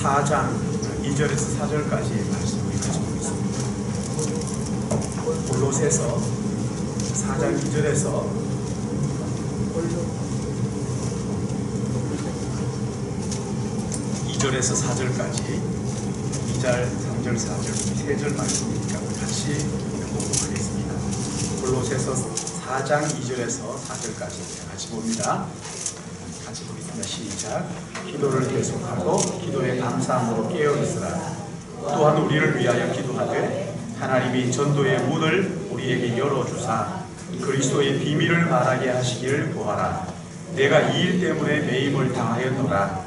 4장 2절에서 4절까지 말씀을 가지고 있습니다. 골로새서 4장 2절에서 2절에서 4절까지 2절, 3절, 4절, 3절 말씀이니까 같이 보도록 하겠습니다. 골로새서 4장 2절에서 4절까지 같이 봅니다. 같이 보겠습니다. 시작. 기도를 계속하고 기도에 감사함으로 깨어 있으라. 또한 우리를 위하여 기도하되 하나님이 전도의 문을 우리에게 열어주사 그리스도의 비밀을 말하게 하시기를 구하라. 내가 이 일 때문에 매임을 당하였노라.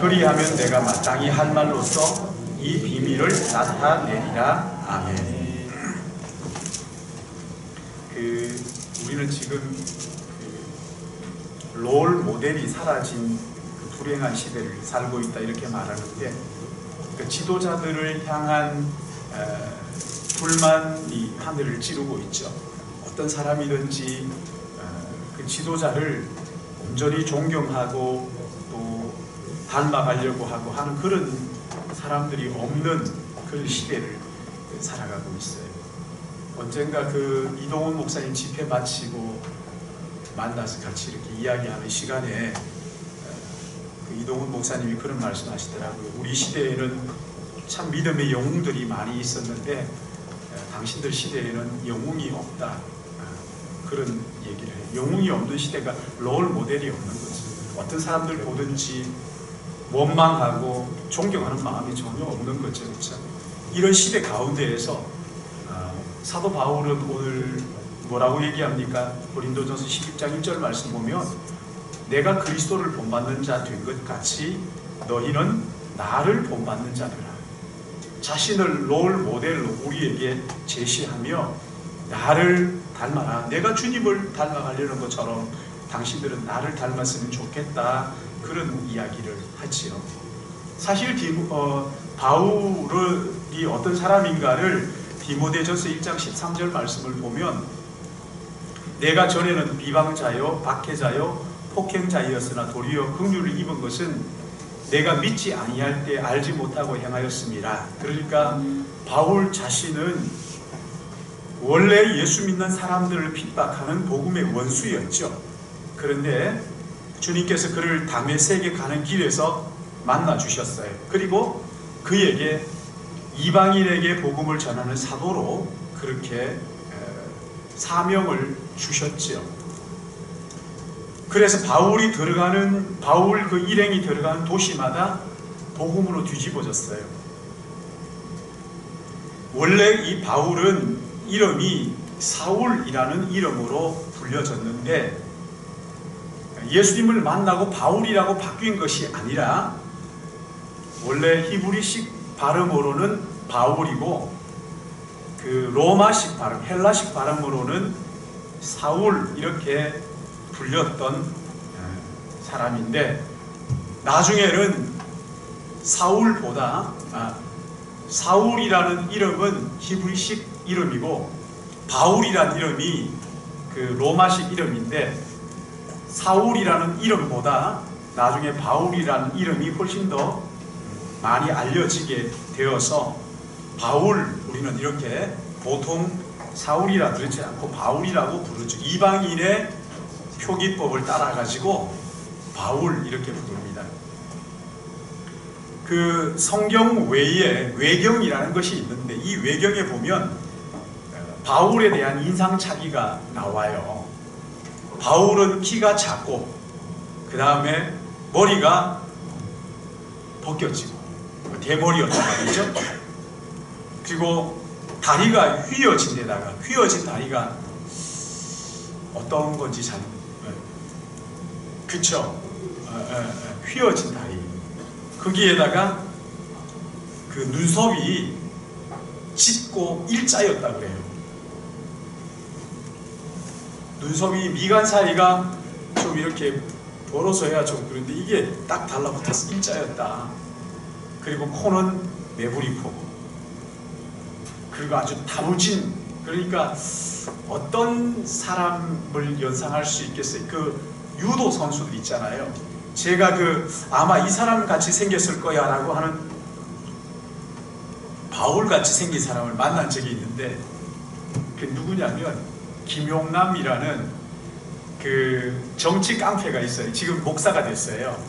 그리하면 내가 마땅히 할 말로써 이 비밀을 나타내리라. 아멘. 우리는 지금 롤 모델이 사라진 불행한 시대를 살고 있다 이렇게 말하는데, 지도자들을 향한 불만이 하늘을 찌르고 있죠. 어떤 사람이든지 그 지도자를 온전히 존경하고 또 닮아가려고 하고 하는 그런 사람들이 없는 그런 시대를 살아가고 있어요. 언젠가 이동훈 목사님 집회 마치고 만나서 같이 이렇게 이야기하는 시간에 이동훈 목사님이 그런 말씀 하시더라고요. 우리 시대에는 참 믿음의 영웅들이 많이 있었는데 당신들 시대에는 영웅이 없다, 그런 얘기를 해요. 영웅이 없는 시대가 롤 모델이 없는 거죠. 어떤 사람들 보든지 원망하고 존경하는 마음이 전혀 없는 거죠. 그렇죠? 이런 시대 가운데에서 사도 바울은 오늘 뭐라고 얘기합니까? 고린도전서 11장 1절 말씀 보면 내가 그리스도를 본받는 자 된 것 같이 너희는 나를 본받는 자들아. 자신을 롤 모델로 우리에게 제시하며 나를 닮아라. 내가 주님을 닮아가려는 것처럼 당신들은 나를 닮았으면 좋겠다. 그런 이야기를 하지요. 사실 바울이 어떤 사람인가를 디모데전서 1장 13절 말씀을 보면 내가 전에는 비방자요 박해자요 폭행자이었으나 도리어 긍휼을 입은 것은 내가 믿지 아니할 때 알지 못하고 행하였습니다. 그러니까 바울 자신은 원래 예수 믿는 사람들을 핍박하는 복음의 원수였죠. 그런데 주님께서 그를 다메섹에 가는 길에서 만나 주셨어요. 그리고 그에게 이방인에게 복음을 전하는 사도로 그렇게 사명을 주셨지요. 그래서 바울 일행이 들어가는 도시마다 복음으로 뒤집어졌어요. 원래 이 바울은 이름이 사울이라는 이름으로 불려졌는데 예수님을 만나고 바울이라고 바뀐 것이 아니라 원래 히브리식 발음으로는 바울이고 로마식 발음, 헬라식 발음으로는 사울 이렇게 불렸던 사람인데 나중에는 사울이라는 이름은 히브리식 이름이고 바울이라는 이름이 로마식 이름인데 사울이라는 이름보다 나중에 바울이라는 이름이 훨씬 더 많이 알려지게 되어서 우리는 이렇게 보통 사울이라 그러지 않고 바울이라고 부르죠. 이방인의 표기법을 따라가지고 바울 이렇게 부릅니다. 성경 외에 외경이라는 것이 있는데 이 외경에 보면 바울에 대한 인상착의가 나와요. 바울은 키가 작고 그 다음에 머리가 벗겨지고 대머리였단 말이죠. 그리고 다리가 휘어진 데다가 휘어진 다리가 어떤 건지 잘 그쵸? 휘어진 다리 거기에다가 눈썹이 짙고 일자였다 그래요. 눈썹이 미간 사이가 좀 이렇게 벌어서야 좀 그런데 이게 딱 달라붙어서 일자였다. 그리고 코는 매부리 코. 그리고 아주 다무진, 그러니까 어떤 사람을 연상할 수 있겠어요? 유도 선수들 있잖아요. 제가 아마 이 사람 같이 생겼을 거야 라고 하는 바울 같이 생긴 사람을 만난 적이 있는데, 그 누구냐면 김용남이라는 그 정치 깡패가 있어요. 지금 목사가 됐어요.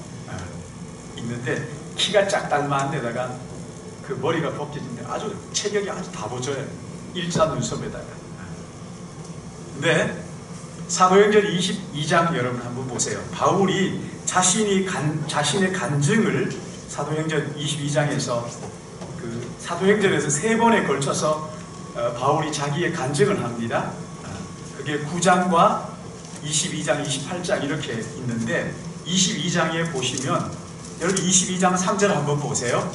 있는데 키가 짝달마한 데다가 그 머리가 벗겨진데 아주 체격이 아주 다부져요. 일자 눈썹에다가. 근데 사도행전 22장 여러분 한번 보세요. 바울이 자신의 간증을 사도행전 22장에서 사도행전에서 3번에 걸쳐서 바울이 자기의 간증을 합니다. 그게 9장과 22장, 28장 이렇게 있는데, 22장에 보시면 여러분 22장 3절 한번 보세요.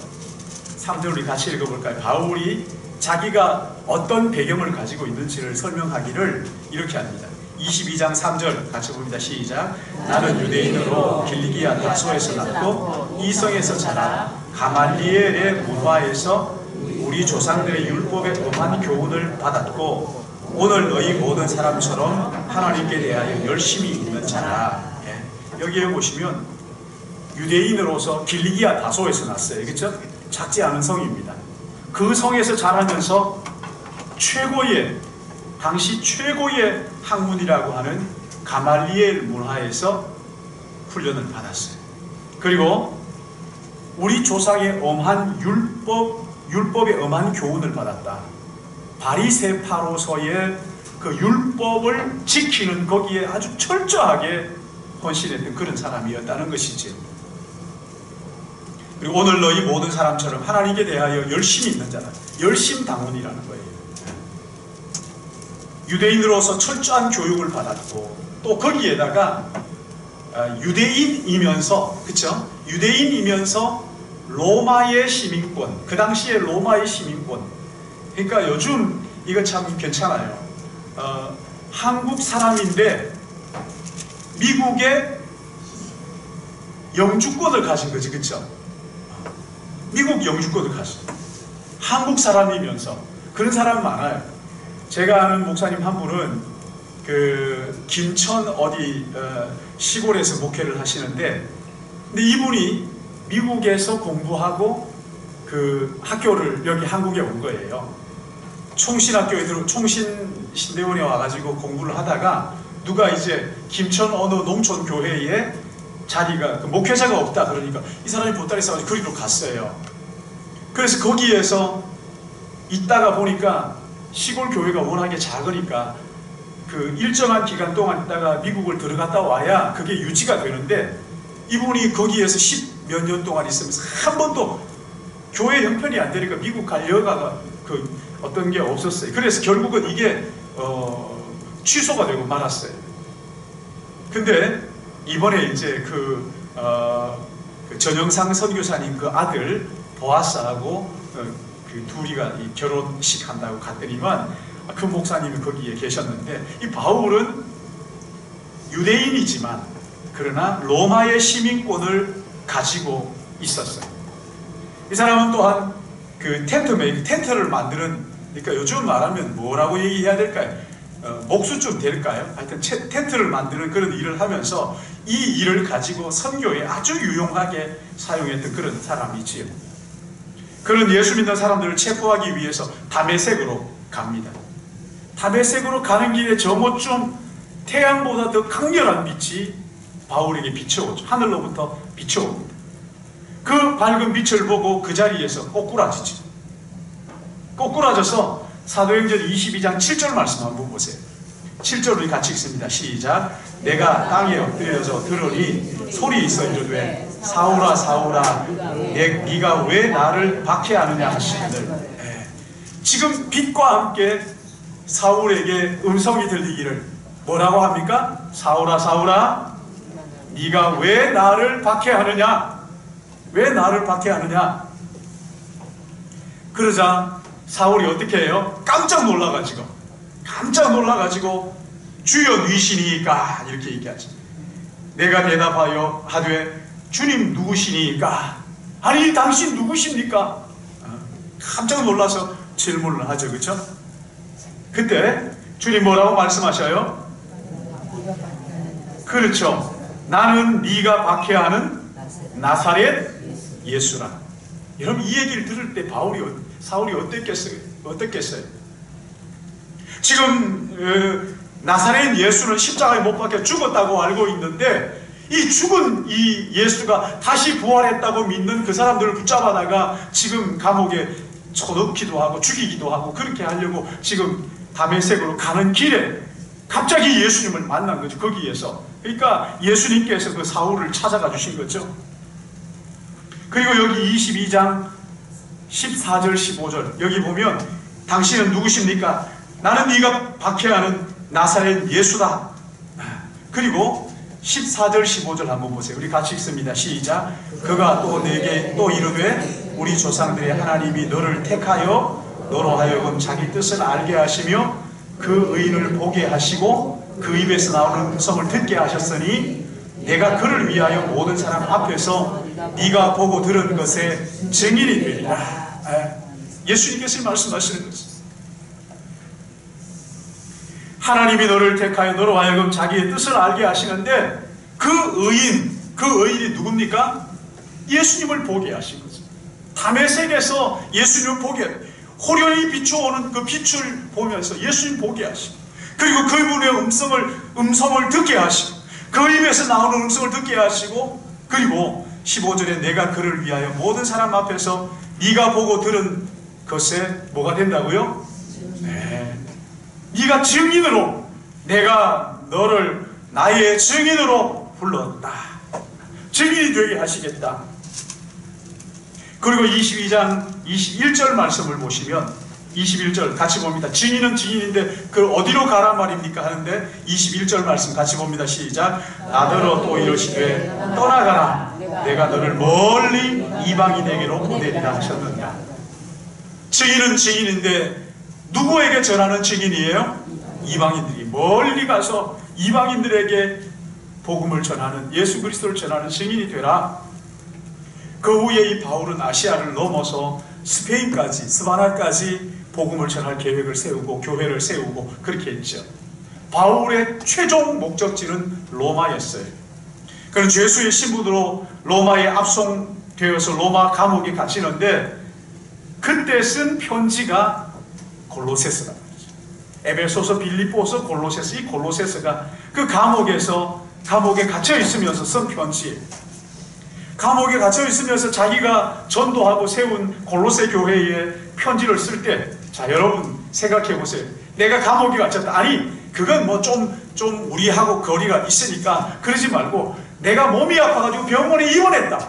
3절 우리 같이 읽어볼까요? 바울이 자기가 어떤 배경을 가지고 있는지를 설명하기를 이렇게 합니다. 22장 3절 같이 봅니다. 시작. 나는 유대인으로 길리기아 다소에서 났고 이성에서 자라 가말리엘의 문화에서 우리 조상들의 율법에 엄한 교훈을 받았고 오늘 너희 모든 사람처럼 하나님께 대하여 열심히 있는 자라. 여기에 보시면 유대인으로서 길리기아 다소에서 났어요. 그렇죠? 작지 않은 성입니다. 그 성에서 자라면서 당시 최고의 학문이라고 하는 가말리엘 문화에서 훈련을 받았어요. 그리고 우리 조상의 엄한 율법의 엄한 교훈을 받았다. 바리새파로서의 그 율법을 지키는 거기에 아주 철저하게 헌신했던 그런 사람이었다는 것이죠. 그리고 오늘 너희 모든 사람처럼 하나님께 대하여 열심히 있는 자라. 열심당원이라는 거예요. 유대인으로서 철저한 교육을 받았고 또 거기에다가 유대인이면서, 그쵸? 유대인이면서 로마의 시민권, 그 당시에 로마의 시민권. 그러니까 요즘 이거 참 괜찮아요. 한국 사람인데 미국의 영주권을 가진 거지, 그쵸? 미국 영주권을 가진 한국 사람이면서 그런 사람 많아요. 제가 아는 목사님 한 분은 그 김천 어디 시골에서 목회를 하시는데, 근데 이분이 미국에서 공부하고 그 학교를 여기 한국에 온 거예요. 총신학교에 총신대원에 와가지고 공부를 하다가 누가 이제 김천 어느 농촌 교회에 자리가 목회자가 없다 그러니까 이 사람이 보따리 싸가지고 그리로 갔어요. 그래서 거기에서 있다가 보니까 시골 교회가 워낙에 작으니까 그 일정한 기간 동안 있다가 미국을 들어갔다 와야 그게 유지가 되는데, 이분이 거기에서 10몇 년 동안 있으면서 한 번도 교회 형편이 안 되니까 미국 갈 여가가 어떤 게 없었어요. 그래서 결국은 이게 취소가 되고 말았어요. 근데 이번에 이제 그 전영상 선교사님 그 아들 보아스하고 그 둘이가 결혼식 한다고 갔더니만 그 목사님이 거기에 계셨는데, 이 바울은 유대인이지만 그러나 로마의 시민권을 가지고 있었어요. 이 사람은 또한 그 텐트를 만드는, 그러니까 요즘 말하면 뭐라고 얘기해야 될까요? 목수쯤 될까요? 하여튼 텐트를 만드는 그런 일을 하면서 이 일을 가지고 선교에 아주 유용하게 사용했던 그런 사람이지요. 그런 예수 믿는 사람들을 체포하기 위해서 다메섹으로 갑니다. 다메섹으로 가는 길에 저모쯤 태양보다 더 강렬한 빛이 바울에게 비춰오죠. 하늘로부터 비춰옵니다. 그 밝은 빛을 보고 그 자리에서 꼬꾸라지죠. 꼬꾸라져서 사도행전 22장 7절 말씀 한번 보세요. 7절 우리 같이 읽습니다. 시작. 내가 땅에 엎드려져 들으니 소리 있어 이르되 사울아 사울아 네가 왜 나를 박해하느냐 하시거늘. 지금 빛과 함께 사울에게 음성이 들리기를 뭐라고 합니까? 사울아 사울아 네가 왜 나를 박해하느냐? 왜 나를 박해하느냐? 그러자 사울이 어떻게 해요? 깜짝 놀라가지고 주여 누이시니까 이렇게 얘기하지. 내가 대답하여 하되 주님 누구시니까? 아니 당신 누구십니까? 깜짝 놀라서 질문을 하죠. 그렇죠? 그때 주님 뭐라고 말씀하셔요? 그렇죠. 나는 네가 박해하는 나사렛 예수라. 여러분, 이 얘기를 들을 때 사울이 어땠겠어요? 지금 나사렛 예수는 십자가에 못 박혀 죽었다고 알고 있는데, 이 죽은 이 예수가 다시 부활했다고 믿는 그 사람들을 붙잡아다가 지금 감옥에 쳐넣기도 하고 죽이기도 하고 그렇게 하려고 지금 다메섹으로 가는 길에 갑자기 예수님을 만난 거죠. 거기에서. 그러니까 예수님께서 그 사울을 찾아가 주신 거죠. 그리고 여기 22장 14절 15절 여기 보면 당신은 누구십니까? 나는 네가 박해하는 나사렛 예수다. 그리고 14절 15절 한번 보세요. 우리 같이 읽습니다. 시작. 그가 또 내게 또 이르되 우리 조상들의 하나님이 너를 택하여 너로 하여금 자기 뜻을 알게 하시며 그 의인을 보게 하시고 그 입에서 나오는 음성을 듣게 하셨으니 내가 그를 위하여 모든 사람 앞에서 네가 보고 들은 것의 증인이 되리라. 예수님께서 말씀하시는 것입니다. 하나님이 너를 택하여 너로 하여금 자기의 뜻을 알게 하시는데 그 의인이 누굽니까? 예수님을 보게 하신 거죠. 다메섹에서 예수님을 보게, 호련히 비추어오는 그 빛을 보면서 예수님 보게 하시고, 그리고 그분의 음성을 듣게 하시고, 그 입에서 나오는 음성을 듣게 하시고, 그리고 15절에 내가 그를 위하여 모든 사람 앞에서 네가 보고 들은 것에 뭐가 된다고요? 네. 네가 증인으로, 내가 너를 나의 증인으로 불렀다. 증인이 되게 하시겠다. 그리고 22장 21절 말씀을 보시면 21절 같이 봅니다. 증인은 증인인데 그걸 어디로 가란 말입니까? 하는데 21절 말씀 같이 봅니다. 시작. 나더러 또 이르시되 떠나가라. 내가 너를 멀리 이방인에게로 보내리라 하셨느니라. 증인은 증인인데 누구에게 전하는 증인이에요? 이방인들이 멀리 가서 이방인들에게 복음을 전하는, 예수 그리스도를 전하는 증인이 되라. 그 후에 이 바울은 아시아를 넘어서 스페인까지, 스바나까지 복음을 전할 계획을 세우고 교회를 세우고 그렇게 했죠. 바울의 최종 목적지는 로마였어요. 그는 죄수의 신분으로 로마에 압송되어서 로마 감옥에 갇히는데 그때 쓴 편지가 골로새서라는 거죠. 에베소서, 빌립보서, 골로새서, 이 골로새서가 그 감옥에 갇혀 있으면서 쓴 편지예요. 감옥에 갇혀 있으면서 자기가 전도하고 세운 골로새 교회에 편지를 쓸 때, 자 여러분 생각해 보세요. 내가 감옥에 갇혔다. 아니 그건 뭐 좀 우리하고 거리가 있으니까 그러지 말고, 내가 몸이 아파가지고 병원에 입원했다.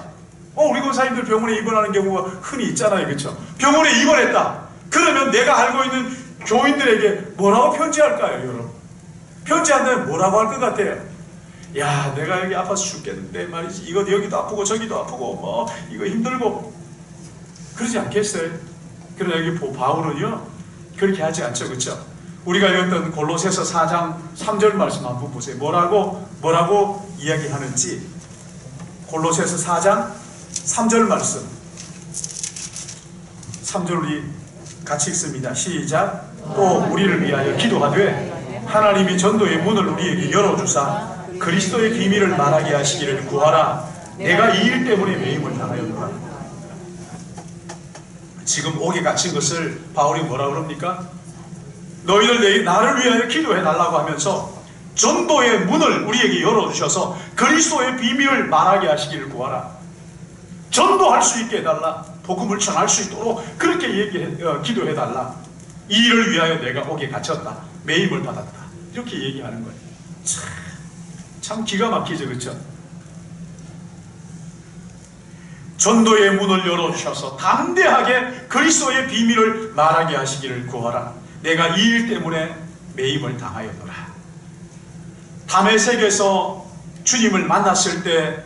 우리 권사님들 병원에 입원하는 경우가 흔히 있잖아요, 그렇죠? 병원에 입원했다. 그러면 내가 알고 있는 교인들에게 뭐라고 편지할까요, 여러분? 편지한다면 뭐라고 할 것 같아요? 야, 내가 여기 아파서 죽겠는데 말이지, 이거 여기도 아프고 저기도 아프고 뭐 이거 힘들고 그러지 않겠어요? 그러나 여기 바울은요 그렇게 하지 않죠, 그렇죠? 우리가 읽었던 골로새서 4장 3절 말씀 한번 보세요. 뭐라고 이야기하는지. 골로새서 4장 3절 말씀, 3절 우리 같이 읽습니다. 시작. 또 우리를 위하여 기도하되 하나님이 전도의 문을 우리에게 열어주사 그리스도의 비밀을 말하게 하시기를 구하라. 내가 이 일 때문에 매임을 당하였노라. 지금 옥에 갇힌 것을 바울이 뭐라 그럽니까? 너희들 나를 위하여 기도해 달라고 하면서 전도의 문을 우리에게 열어주셔서 그리스도의 비밀을 말하게 하시기를 구하라. 전도할 수 있게 해달라. 복음을 전할 수 있도록 그렇게 기도해달라. 이 일을 위하여 내가 옥에 갇혔다. 매임을 받았다. 이렇게 얘기하는 거예요. 참 기가 막히죠, 그렇죠? 전도의 문을 열어주셔서 담대하게 그리스도의 비밀을 말하게 하시기를 구하라. 내가 이 일 때문에 매임을 당하였노라. 다메섹에서 주님을 만났을 때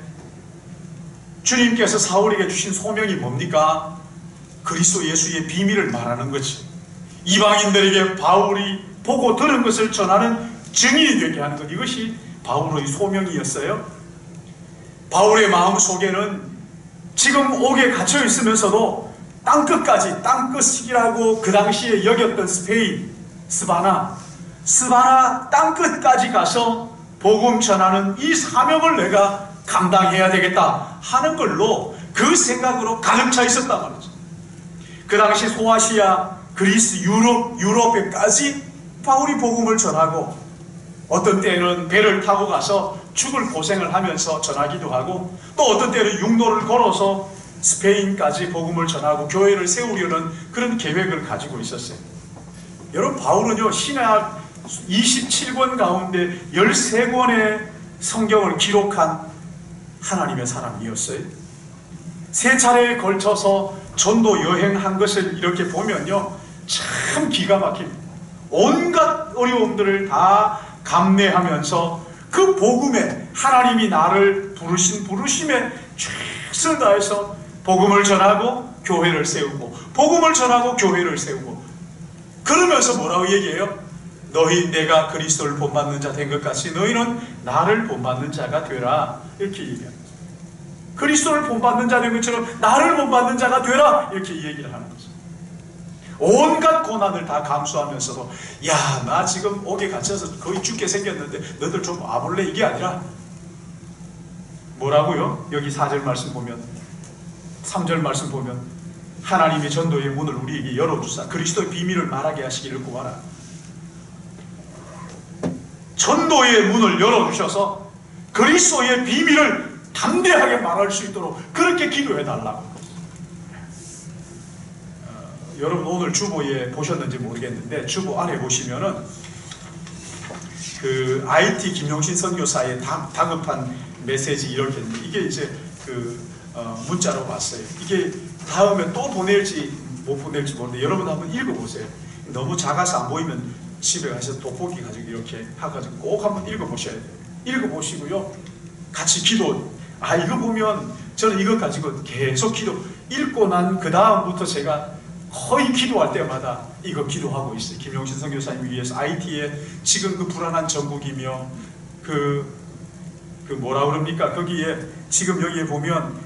주님께서 사울에게 주신 소명이 뭡니까? 그리스도 예수의 비밀을 말하는 거지. 이방인들에게 바울이 보고 들은 것을 전하는 증인이 되게 하는 것, 이것이 바울의 소명이었어요. 바울의 마음속에는 지금 옥에 갇혀 있으면서도 땅끝까지, 땅끝이라고 그 당시에 여겼던 스페인, 스바나 땅끝까지 가서 복음 전하는 이 사명을 내가 감당해야 되겠다 하는 걸로 그 생각으로 가득 차 있었단 말이죠. 그 당시 소아시아, 그리스, 유럽에까지 바울이 복음을 전하고 어떤 때는 배를 타고 가서 죽을 고생을 하면서 전하기도 하고 또 어떤 때는 육로를 걸어서 스페인까지 복음을 전하고 교회를 세우려는 그런 계획을 가지고 있었어요. 여러분, 바울은요, 신약 27권 가운데 13권의 성경을 기록한 하나님의 사람이었어요. 3차례에 걸쳐서 전도 여행한 것을 이렇게 보면요, 참 기가 막힙니다. 온갖 어려움들을 다 감내하면서 그 복음에 하나님이 나를 부르신 부르심에 최선을 다해서 복음을 전하고 교회를 세우고 복음을 전하고 교회를 세우고 그러면서 뭐라고 얘기해요? 너희 내가 그리스도를 본받는 자 된 것 같이 너희는 나를 본받는 자가 되라, 이렇게 얘기합니다. 그리스도를 본받는 자 된 것처럼 나를 본받는 자가 되라, 이렇게 얘기를 하는 거죠. 온갖 고난을 다 감수하면서도 야, 나 지금 옥에 갇혀서 거의 죽게 생겼는데 너희들 좀 와볼래? 이게 아니라 뭐라고요? 여기 4절 말씀 보면, 3절 말씀 보면 하나님의 전도의 문을 우리에게 열어주사 그리스도의 비밀을 말하게 하시기를 구하라. 전도의 문을 열어주셔서 그리스도의 비밀을 담대하게 말할 수 있도록 그렇게 기도해달라고. 여러분, 오늘 주보에 보셨는지 모르겠는데 주보 안에 보시면은 그 IT 김용신 선교사의 다급한 메시지 이렇게 있는데 이게 이제 문자로 왔어요. 이게 다음에 또 보낼지 못 보낼지 모르는데 여러분 한번 읽어보세요. 너무 작아서 안 보이면 집에 가서 돋보기 가지고 이렇게 해가지고 꼭 한번 읽어보셔야 돼요. 읽어보시고요, 같이 기도. 이거 보면 저는 이거 가지고 계속 읽고 난 그 다음부터 제가 거의 기도할 때마다 이거 기도하고 있어요. 김용신 선교사님 위해서 IT에 지금 그 불안한 전국이며 뭐라 그럽니까? 거기에 지금 여기에 보면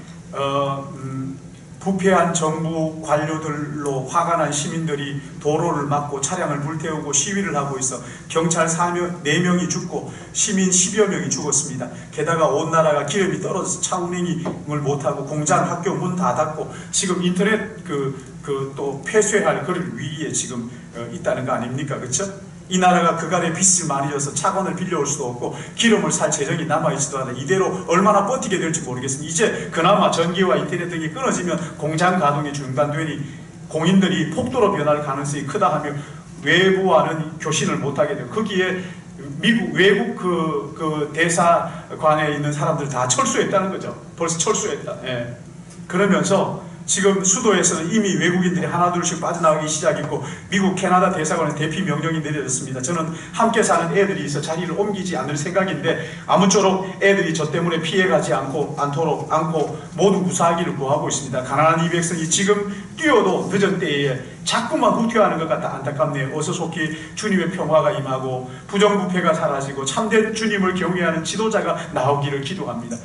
부패한 정부 관료들로 화가 난 시민들이 도로를 막고 차량을 불태우고 시위를 하고 있어 경찰 4명이 죽고 시민 10여 명이 죽었습니다. 게다가 온 나라가 기름이 떨어져서 차 운행을 못하고 공장, 학교 문 다 닫고 지금 인터넷 또 폐쇄할 그럴 위기에 지금 있다는 거 아닙니까? 그렇죠? 이 나라가 그간에 빚을 많이 져서 차관을 빌려올 수도 없고 기름을 살 재정이 남아있지도 않아 이대로 얼마나 버티게 될지 모르겠습니다. 이제 그나마 전기와 인터넷 등이 끊어지면 공장 가동이 중단되니 공인들이 폭도로 변할 가능성이 크다 하며 외부와는 교신을 못하게 되고 거기에 외국 그 대사관에 있는 사람들 다 철수했다는 거죠. 벌써 철수했다. 예. 그러면서 지금 수도에서는 이미 외국인들이 하나둘씩 빠져나오기 시작했고 미국 캐나다 대사관에 대피 명령이 내려졌습니다. 저는 함께 사는 애들이 있어 자리를 옮기지 않을 생각인데 아무쪼록 애들이 저 때문에 피해가지 않고 모두 무사하기를 구하고 있습니다. 가난한 이 백성이 지금 뛰어도 늦은 때에 자꾸만 후퇴하는 것 같아 안타깝네요. 어서 속히 주님의 평화가 임하고 부정부패가 사라지고 참된 주님을 경외하는 지도자가 나오기를 기도합니다.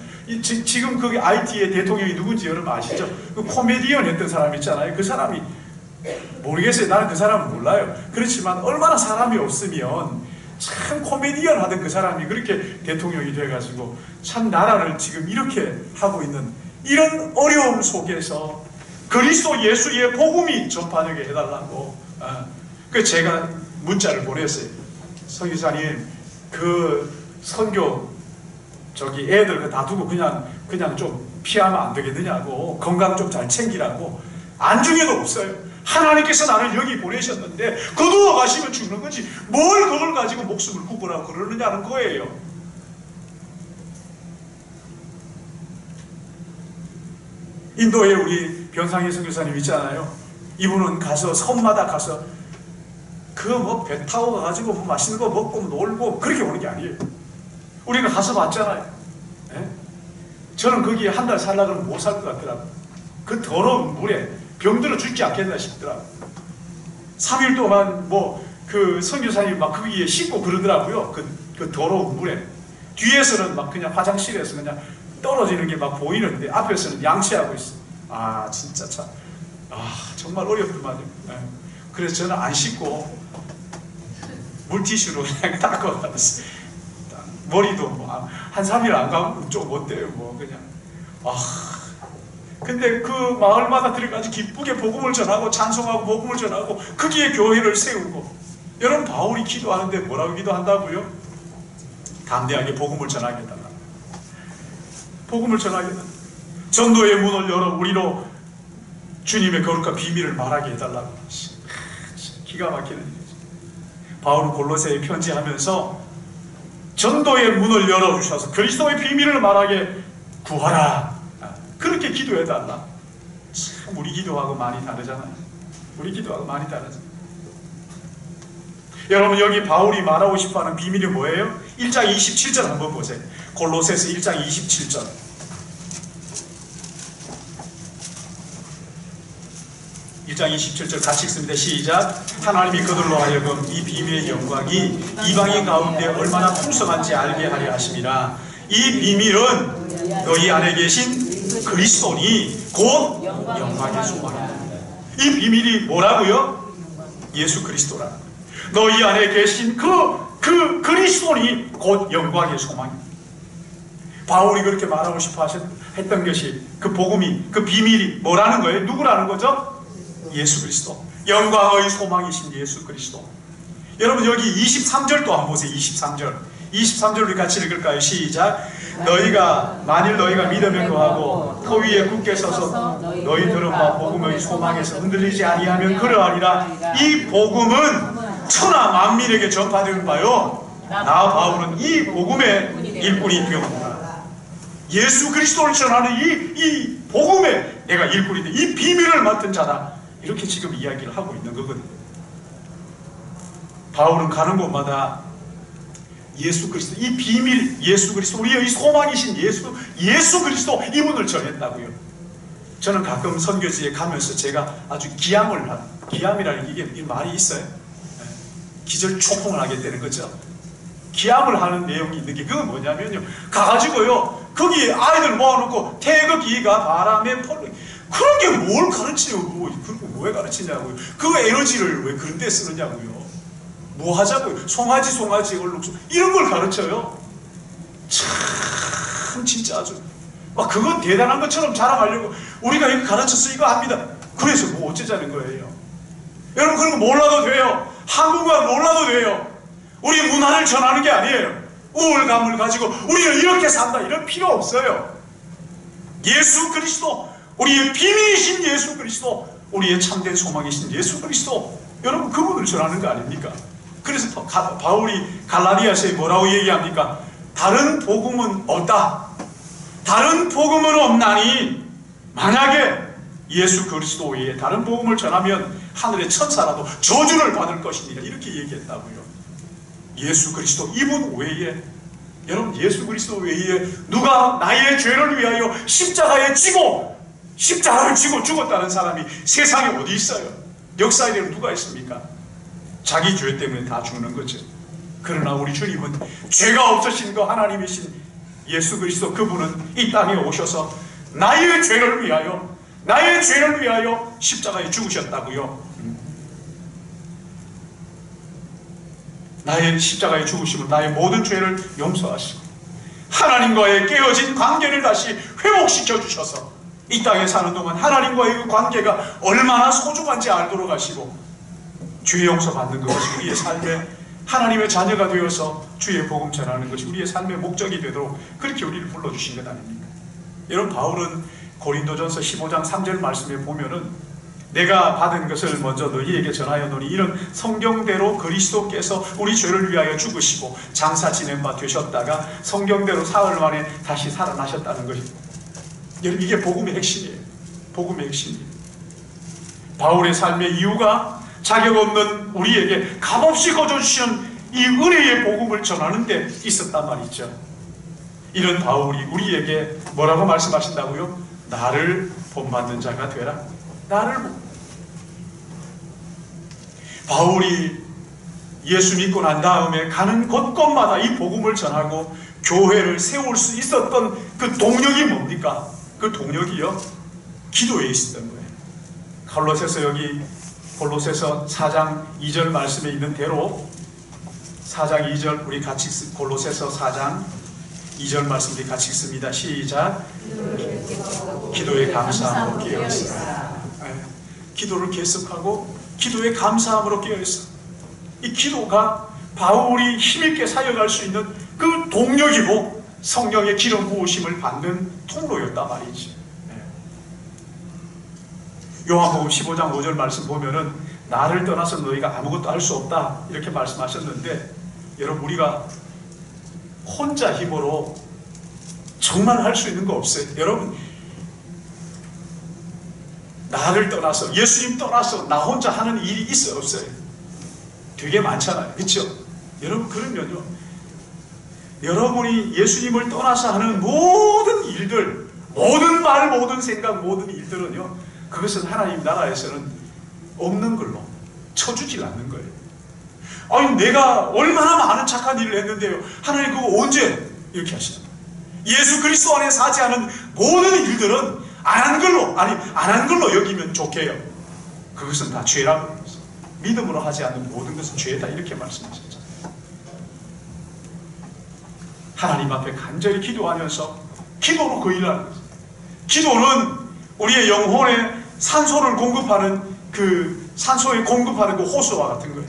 지금 그 IT의 대통령이 누군지 여러분 아시죠? 그 코미디언 했던 사람 있잖아요. 그 사람이 모르겠어요. 나는 그 사람은 몰라요. 그렇지만 얼마나 사람이 없으면 참 코미디언 하던 그 사람이 그렇게 대통령이 돼가지고 참 나라를 지금 이렇게 하고 있는 이런 어려움 속에서 그리스도 예수의 복음이 전파되게 해달라고 그 제가 문자를 보냈어요. 성교사님 그 선교 애들 다 두고 그냥 좀 피하면 안 되겠느냐고 건강 좀 잘 챙기라고. 안중에도 없어요. 하나님께서 나를 여기 보내셨는데 거두어 가시면 죽는 거지 뭘 그걸 가지고 목숨을 구분하고 그러느냐는 거예요. 인도에 우리 변상희 선교사님 있잖아요. 이분은 가서 섬마다 가서 배 타고 가가지고 뭐 맛있는 거 먹고 놀고 그렇게 오는 게 아니에요. 우리가 가서 봤잖아요. 예? 저는 거기에 한 달 살라 그러면 못 살 것 같더라고요. 그 더러운 물에 병들어 죽지 않겠나 싶더라고요. 3일 동안 그 선교사님이 막 거기에 씻고 그러더라고요. 그 더러운 물에. 뒤에서는 막 그냥 화장실에서 그냥 떨어지는 게 막 보이는데 앞에서는 양치하고 있어. 진짜 참. 정말 어렵더만요. 예. 그래서 저는 안 씻고 물티슈로 그냥 닦고 갔어요. 머리도 뭐 한 3일 안 가면 좀 어때요? 뭐 그냥 근데 그 마을마다 들어가서 기쁘게 복음을 전하고 찬송하고 복음을 전하고 거기에 교회를 세우고. 여러분, 바울이 기도하는데 뭐라고 기도한다고요? 담대하게 복음을 전하게 해달라. 복음을 전하게 해달라. 전도의 문을 열어 우리로 주님의 거룩한 비밀을 말하게 해달라고. 기가 막히는 일이죠. 바울은 골로새에 편지하면서 전도의 문을 열어주셔서 그리스도의 비밀을 말하게 구하라. 그렇게 기도해달라. 참 우리 기도하고 많이 다르잖아요. 우리 기도하고 많이 다르죠. 여러분, 여기 바울이 말하고 싶어하는 비밀이 뭐예요? 1장 27절 한번 보세요. 골로새서 1장 27절. (1장 27절) 같이 읽습니다. 시작. 하나님이 그들로 하여금 이 비밀의 영광이 이방인 가운데 얼마나 풍성한지 알게 하려 하심이라. 이 비밀은 너희 안에 계신 그리스도니 곧 영광의 소망이다. 이 비밀이 뭐라고요? 예수 그리스도라. 너희 안에 계신 그 그리스도니 곧 영광의 소망입니다. 바울이 그렇게 말하고 싶어 했던 것이, 그 복음이, 그 비밀이 뭐라는 거예요? 누구라는 거죠? 예수 그리스도. 영광의 소망이신 예수 그리스도. 여러분, 여기 23절 또 한번 보세요. 23절 우리 같이 읽을까요? 시작. 만일 너희가 믿음에 거하고 터 위에 굳게 서서 너희 들음과 복음의 소망에서 흔들리지 아니하면 그러하리라. 이 복음은 천하 만민에게 전파되는 바요. 나 바울은 이 복음의 일꾼이 되었구나. 예수 그리스도를 전하는 이 복음에 내가 일꾼이 돼. 이 비밀을 맡은 자다. 이렇게 지금 이야기를 하고 있는 거거든요. 바울은 가는 곳마다 예수 그리스도, 이 비밀, 예수 그리스도, 우리의 소망이신 예수 그리스도, 이분을 전했다고요. 저는 가끔 선교지에 가면서 제가 아주 기함이라는 이게 말이 있어요. 기절초풍을 하게 되는 거죠. 기함을 하는 내용이 있는 게, 그건 뭐냐면요, 가가지고요 거기 아이들 모아놓고 태극기가 바람에 펄, 그런 게 뭘 가르치냐고. 그리고 왜 가르치냐고요. 그 에너지를 왜 그런 데 쓰느냐고요. 뭐 하자고요. 송아지 얼룩소 이런 걸 가르쳐요. 참 진짜 아주 막 그건 대단한 것처럼 자랑하려고 우리가 이거 가르쳤어, 이거 합니다. 그래서 뭐 어쩌자는 거예요. 여러분, 그런 거 몰라도 돼요. 한국말 몰라도 돼요. 우리 문화를 전하는 게 아니에요. 우울감을 가지고 우리는 이렇게 산다, 이런 필요 없어요. 예수 그리스도, 우리의 비밀이신 예수 그리스도, 우리의 참된 소망이신 예수 그리스도, 여러분, 그분을 전하는 거 아닙니까? 그래서 바울이 갈라디아서에 뭐라고 얘기합니까? 다른 복음은 없다. 다른 복음은 없나니 만약에 예수 그리스도 외에 다른 복음을 전하면 하늘의 천사라도 저주를 받을 것이니라. 이렇게 얘기했다고요. 예수 그리스도, 이분 외에, 여러분, 예수 그리스도 외에 누가 나의 죄를 위하여 십자가를 지고 죽었다는 사람이 세상에 어디 있어요? 역사에 누가 있습니까? 자기 죄 때문에 다 죽는 거죠. 그러나 우리 주님은 죄가 없으신 그 하나님이신 예수 그리스도, 그분은 이 땅에 오셔서 나의 죄를 위하여 십자가에 죽으셨다고요. 나의 십자가에 죽으심은 나의 모든 죄를 용서하시고 하나님과의 깨어진 관계를 다시 회복시켜 주셔서 이 땅에 사는 동안 하나님과의 그 관계가 얼마나 소중한지 알도록 하시고 주의 용서 받는 것이 우리의 삶의 하나님의 자녀가 되어서 주의 복음 전하는 것이 우리의 삶의 목적이 되도록 그렇게 우리를 불러주신 것 아닙니까? 여러분, 바울은 고린도전서 15장 3절 말씀에 보면은 내가 받은 것을 먼저 너희에게 전하였노니 이런 성경대로 그리스도께서 우리 죄를 위하여 죽으시고 장사 지낸 바 되셨다가 성경대로 사흘 만에 다시 살아나셨다는 것입니다. 여러분, 이게 복음의 핵심이에요. 복음의 핵심이에요. 바울의 삶의 이유가 자격 없는 우리에게 값없이 거저주시는 이 은혜의 복음을 전하는 데 있었단 말이죠. 이런 바울이 우리에게 뭐라고 말씀하신다고요? 나를 본받는 자가 되라. 바울이 예수 믿고 난 다음에 가는 곳곳마다 이 복음을 전하고 교회를 세울 수 있었던 그 동력이 뭡니까? 그 동력이요, 기도에 있었던 거예요. 골로새서 4장 2절 말씀에 있는 대로 4장 2절 우리 같이 골로새서 4장 2절 말씀 우리 같이 읽습니다. 시작. 기도에 감사함으로 깨어있어. 기도를 계속하고 기도에 감사함으로 깨어있어. 이 기도가 바울이 힘있게 사역할 수 있는 그 동력이고 성령의 기름 부으심을 받는 통로였단 말이지. 요한복음 15장 5절 말씀 보면은 나를 떠나서 너희가 아무것도 할 수 없다 이렇게 말씀하셨는데, 여러분 우리가 혼자 힘으로 정말 할 수 있는 거 없어요. 여러분 나를 떠나서, 예수님 떠나서 나 혼자 하는 일이 있어요 없어요? 되게 많잖아요. 그렇죠? 여러분 그러면요, 여러분이 예수님을 떠나서 하는 모든 일들, 모든 말, 모든 생각, 모든 일들은요, 그것은 하나님 나라에서는 없는 걸로 쳐주질 않는 거예요. 아니 내가 얼마나 많은 착한 일을 했는데요, 하나님 그거 언제 이렇게 하시나? 예수 그리스도 안에 사지 않은 모든 일들은 안 한 걸로 여기면 좋게 해요. 그것은 다 죄라고 해요. 믿음으로 하지 않는 모든 것은 죄다 이렇게 말씀하셨잖아요. 하나님 앞에 간절히 기도하면서 기도로 그 일을 하는 거예요. 기도는 우리의 영혼에 산소를 공급하는 그 호수와 같은 거예요.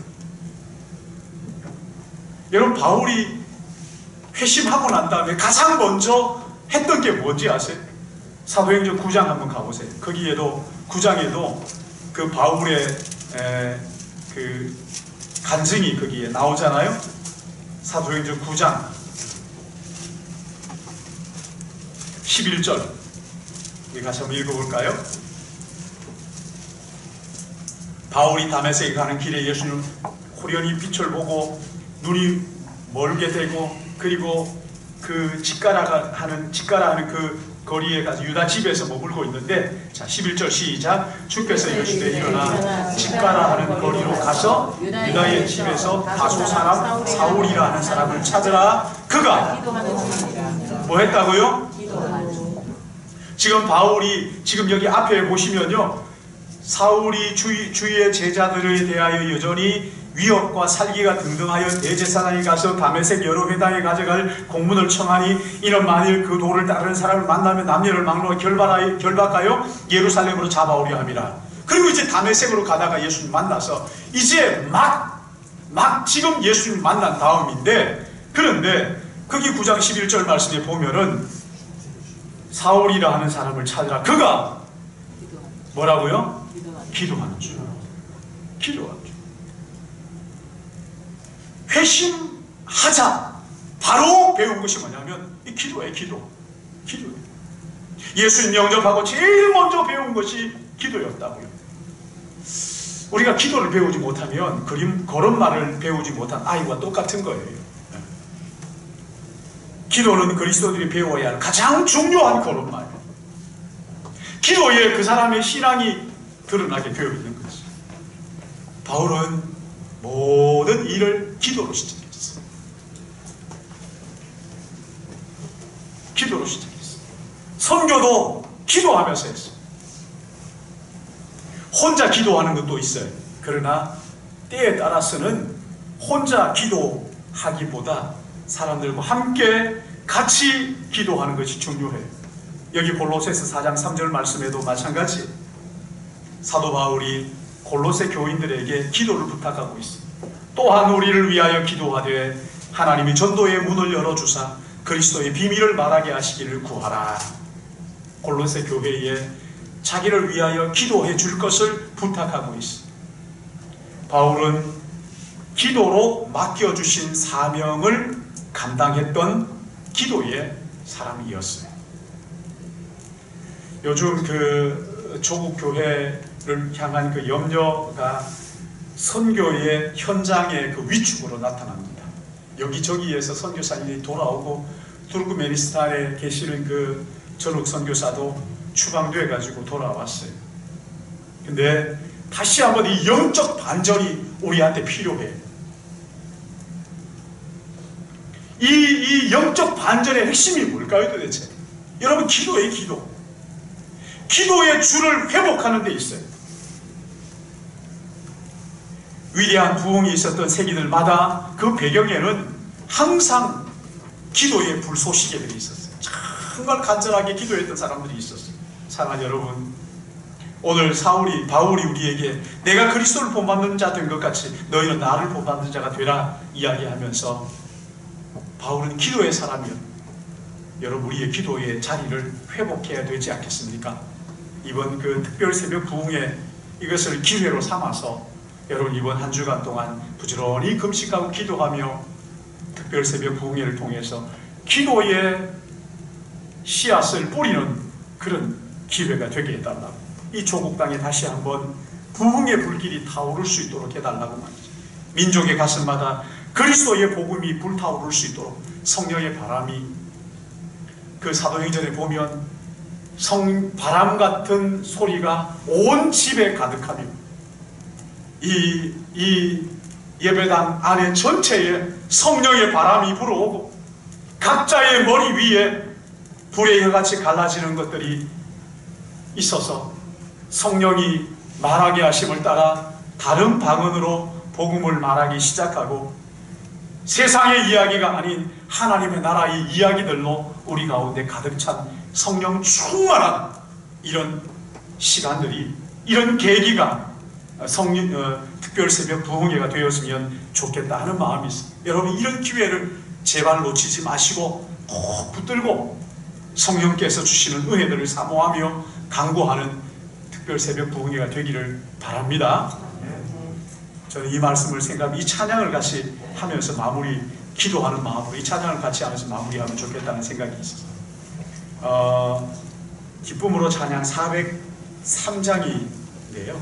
여러분 바울이 회심하고 난 다음에 가장 먼저 했던 게 뭔지 아세요? 사도행전 9장 한번 가보세요. 거기에도 9장에도 그 바울의 그 간증이 거기에 나오잖아요. 사도행전 9장 11절 우리 같이 한번 읽어볼까요? 바울이 다메섹에 가는 길에 예수님 호련히 빛을 보고 눈이 멀게 되고, 그리고 그 직가라 하는 그 거리에 가서 유다 집에서 머물고 있는데, 자 11절 시작. 주께서 이르시되 일어나 직가라 하는 거리로 가서 유다의 집에서 다소 사람 사울이라 하는 사람을 찾으라. 그가 뭐 했다고요? 지금 바울이 지금 여기 앞에 보시면요, 사울이 주위의 제자들에 대하여 여전히 위협과 살기가 등등하여 대제사장이 가서 다메섹 여러 회당에 가져갈 공문을 청하니, 이는 만일 그 도를 따르는 사람을 만나면 남녀를 막론하여 결박하여 예루살렘으로 잡아오려 함이라. 그리고 이제 다메섹으로 가다가 예수님 만나서 이제 막 지금 예수님 만난 다음인데, 그런데 거기 9장 11절 말씀에 보면은 사울이라 하는 사람을 찾으라. 그가 뭐라고요? 기도하는 줄. 기도하는 줄. 회심하자. 바로 배운 것이 뭐냐면 이 기도예요. 기도예요. 예수님 영접하고 제일 먼저 배운 것이 기도였다고요. 우리가 기도를 배우지 못하면 걸음마를 배우지 못한 아이와 똑같은 거예요. 기도는 그리스도들이 배워야 할 가장 중요한 걸음마예요. 기도에 그 사람의 신앙이 드러나게 되어 있는 거죠. 바울은 모든 일을 기도로 시작했어요. 기도로 시작했어요. 선교도 기도하면서 했어요. 혼자 기도하는 것도 있어요. 그러나 때에 따라서는 혼자 기도하기보다 사람들과 함께 같이 기도하는 것이 중요해요. 여기 골로새서 4장 3절 말씀에도 마찬가지, 사도 바울이 골로새 교인들에게 기도를 부탁하고 있습니다. 또한 우리를 위하여 기도하되 하나님이 전도의 문을 열어주사 그리스도의 비밀을 말하게 하시기를 구하라. 골로새 교회에 자기를 위하여 기도해 줄 것을 부탁하고 있습니다. 바울은 기도로 맡겨주신 사명을 감당했던 기도의 사람이었어요. 요즘 그 조국 교회를 향한 그 염려가 선교의 현장의 그 위축으로 나타납니다. 여기저기에서 선교사님이 돌아오고, 투르크메니스탄에 계시는 그 전욱 선교사도 추방돼 가지고 돌아왔어요. 근데 다시 한번 이 영적 반전이 우리한테 필요해요. 이 영적 반전의 핵심이 뭘까요 도대체? 여러분, 기도예요. 기도의 줄을 회복하는 데 있어요. 위대한 부흥이 있었던 세기들마다 그 배경에는 항상 기도의 불쏘시개들이 있었어요. 정말 간절하게 기도했던 사람들이 있었어요. 사랑하는 여러분, 오늘 바울이 우리에게 내가 그리스도를 본받는 자 된 것 같이 너희는 나를 본받는 자가 되라 이야기하면서 바울은 기도의 사람이요. 여러분, 우리의 기도의 자리를 회복해야 되지 않겠습니까? 이번 그 특별 새벽 부흥에 이것을 기회로 삼아서 여러분 이번 한 주간 동안 부지런히 금식하고 기도하며 특별 새벽 부흥회를 통해서 기도의 씨앗을 뿌리는 그런 기회가 되게 해달라고, 이 조국 땅에 다시 한번 부흥의 불길이 타오를 수 있도록 해달라고 말이죠. 민족의 가슴마다 그리스도의 복음이 불타오를 수 있도록 성령의 바람이, 그 사도행전에 보면 바람 같은 소리가 온 집에 가득하며 이 예배당 안에 전체에 성령의 바람이 불어오고 각자의 머리 위에 불의 혀같이 갈라지는 것들이 있어서 성령이 말하게 하심을 따라 다른 방언으로 복음을 말하기 시작하고 세상의 이야기가 아닌 하나님의 나라의 이야기들로 우리 가운데 가득 찬 성령 충만한 이런 시간들이, 이런 계기가 특별 새벽 부흥회가 되었으면 좋겠다 하는 마음이 있습니다. 여러분, 이런 기회를 제발 놓치지 마시고 꼭 붙들고 성령께서 주시는 은혜들을 사모하며 간구하는 특별 새벽 부흥회가 되기를 바랍니다. 저는 이 말씀을 이 찬양을 같이 하면서 기도하는 마음으로 이 찬양을 같이 하면서 마무리하면 좋겠다는 생각이 있어서 기쁨으로 찬양 403장인데요.